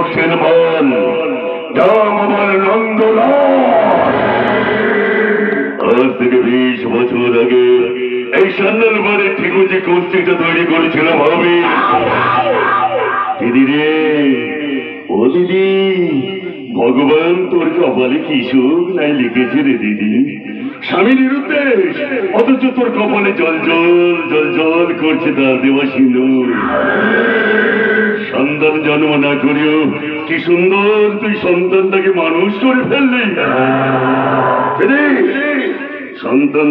রক্তের মান নাম আমার নন্দলাল। আজ থেকে 20 বছর আগে এই সান্নাল বাড়ির ঠিকুজি কুস্তিটা তৈরি করেছিলাম আমি। দিদি রে, ও দিদি, ভগবান তোর কপালে কি সুখ নাই লিখেছে রে দিদি। স্বামীর নিরুদ্দেশ, অথচ তোর কপালে জল জল জল জল করছে তার দেওয়া সিঁদুর। সন্তান জন্ম না করেও কি সুন্দর তুই সন্তানটাকে মানুষ করে ফেললি। সন্তান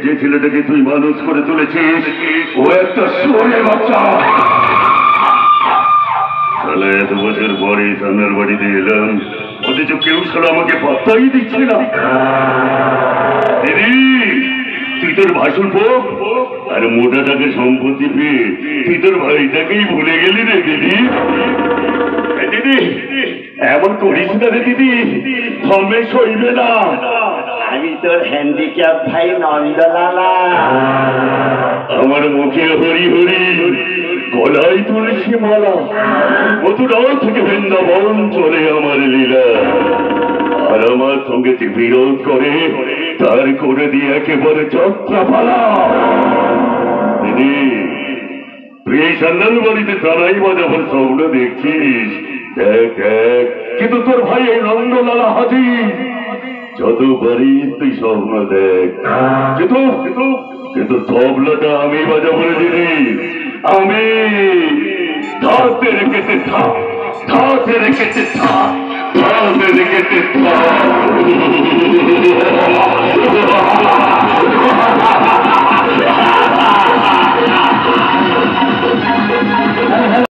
যে ছেলেটাকে তুই মানুষ করে তুলেছিস ও একটা শুয়োরের বাচ্চা। শালা এত বছর পরে সামনের বাড়িতে এলাম, অথচ কেউ শালা আমাকে পাত্তাই দিচ্ছে না। দিদি, তুই তোর ভাসুর পোক আর মোটা টাকা সম্পত্তি পেয়ে তুই তোর ভাইটাকেই ভুলে গেলি রে দিদি। দিদি এমন করিস না রে দিদি, থমে সইবে না। আমি তোর হ্যান্ডিক্যাপ ভাই নন্দলালা। আমার মুখে হরি হরি, গলায় তুলসী মালা, মথুরা থেকে বৃন্দাবন চলে আমার লীলা। আর আমার সঙ্গে যে বিরোধ করে তার করে দিয়ে একেবারে যাত্রাপালা। দিদি, তুই এই সান্নাল বাড়িতে তারাই বাজাবার স্বপ্ন দেখছিস। দেখ দেখ, কিন্তু তোর ভাই এই নন্দলালা হাজির। যত পারিস তুই স্বপ্ন দেখ, কিন্তু তবলাটা আমি বাজাবো দিদি। আমি ধাতে রেখেছে থাক, ধাতে রেখেছে থাক, ধাতে রেখেছে থাক।